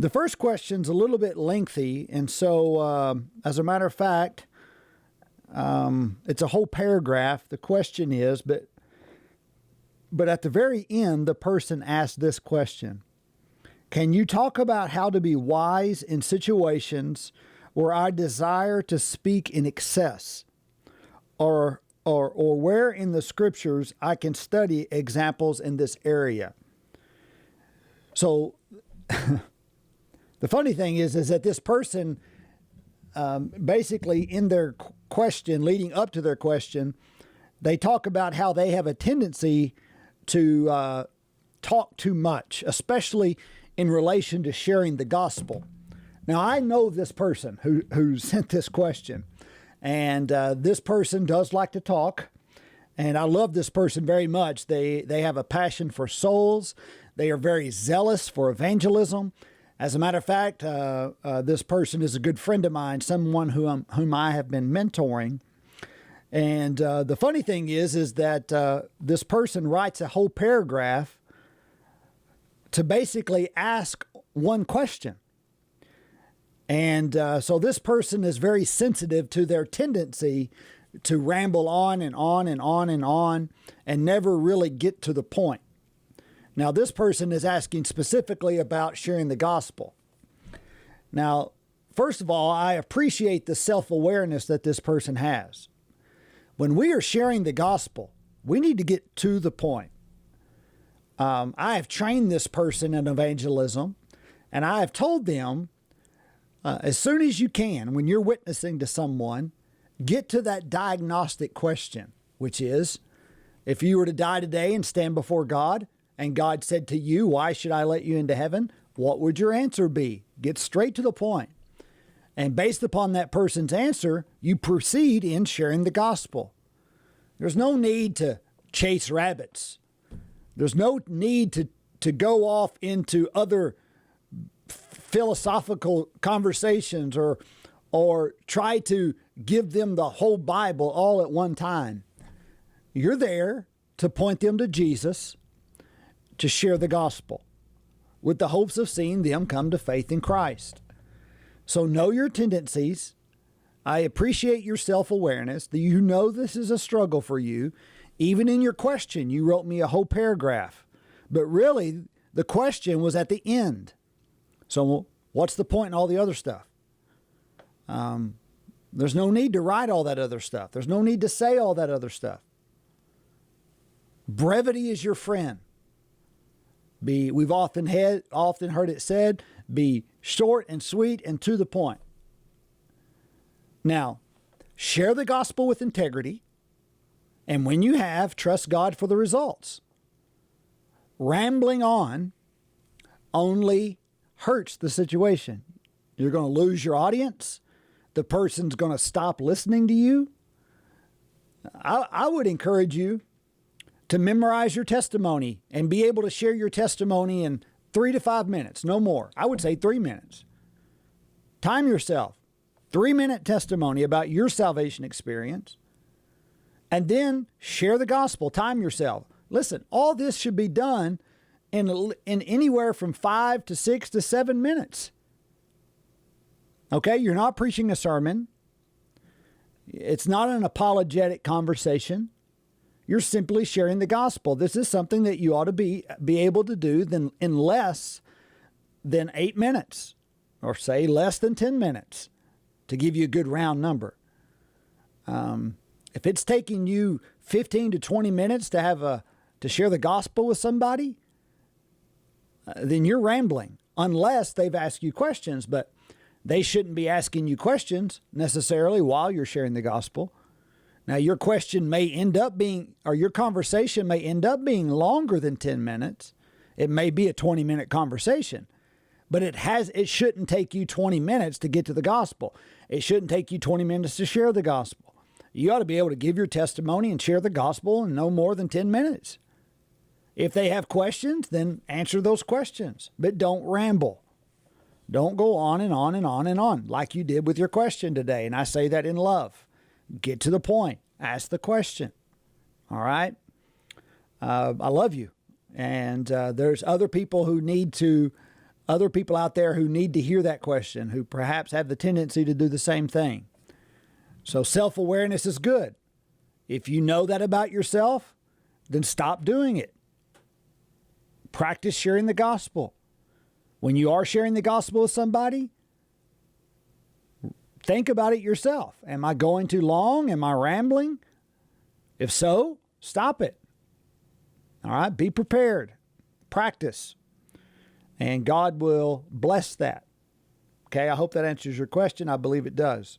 The first question's a little bit lengthy, and so as a matter of fact, it's a whole paragraph. The question is, but at the very end, the person asked this question: can you talk about how to be wise in situations where I desire to speak in excess, or where in the scriptures I can study examples in this area? So the funny thing is that this person, basically in their question, leading up to their question, they talk about how they have a tendency to talk too much, especially in relation to sharing the gospel. Now, I know this person who sent this question, and this person does like to talk, and I love this person very much. They have a passion for souls. They are very zealous for evangelism. As a matter of fact, this person is a good friend of mine, someone whom I have been mentoring. And the funny thing is that this person writes a whole paragraph to basically ask one question. And so this person is very sensitive to their tendency to ramble on and on and on and on and never really get to the point. Now, this person is asking specifically about sharing the gospel. Now, first of all, I appreciate the self-awareness that this person has. When we are sharing the gospel, we need to get to the point. I have trained this person in evangelism, and I have told them, as soon as you can, when you're witnessing to someone, get to that diagnostic question, which is, if you were to die today and stand before God, and God said to you, why should I let you into heaven? What would your answer be? Get straight to the point. And based upon that person's answer, you proceed in sharing the gospel. There's no need to chase rabbits. There's no need to go off into other philosophical conversations or try to give them the whole Bible all at one time. You're there to point them to Jesus, to share the gospel with the hopes of seeing them come to faith in Christ. So know your tendencies. I appreciate your self-awareness. You know this is a struggle for you. Even in your question, you wrote me a whole paragraph. But really, the question was at the end. So what's the point in all the other stuff? There's no need to write all that other stuff. There's no need to say all that other stuff. Brevity is your friend. We've often heard it said, be short and sweet and to the point. Now, share the gospel with integrity, and when you have, trust God for the results. Rambling on only hurts the situation. You're going to lose your audience. The person's going to stop listening to you. I would encourage you to memorize your testimony and be able to share your testimony in 3 to 5 minutes, no more. I would say 3 minutes. Time yourself. 3-minute testimony about your salvation experience. And then share the gospel. Time yourself. Listen, all this should be done in anywhere from 5 to 6 to 7 minutes. Okay, you're not preaching a sermon. It's not an apologetic conversation. You're simply sharing the gospel. This is something that you ought to be able to do in less than 8 minutes, or say less than 10 minutes, to give you a good round number. If it's taking you 15 to 20 minutes to share the gospel with somebody, then you're rambling, unless they've asked you questions. But they shouldn't be asking you questions necessarily while you're sharing the gospel. Now, your question may end up being, or your conversation may end up being longer than 10 minutes. It may be a 20-minute conversation, but it shouldn't take you 20 minutes to get to the gospel. It shouldn't take you 20 minutes to share the gospel. You ought to be able to give your testimony and share the gospel in no more than 10 minutes. If they have questions, then answer those questions, but don't ramble. Don't go on and on and on and on like you did with your question today. And I say that in love. Get to the point. Ask the question. All right? I love you. And there's other people who need to other people out there who need to hear that question, who perhaps have the tendency to do the same thing. So self-awareness is good. If you know that about yourself, then stop doing it. Practice sharing the gospel. When you are sharing the gospel with somebody, think about it yourself. Am I going too long? Am I rambling? If so, stop it. All right, be prepared. Practice. And God will bless that. Okay, I hope that answers your question. I believe it does.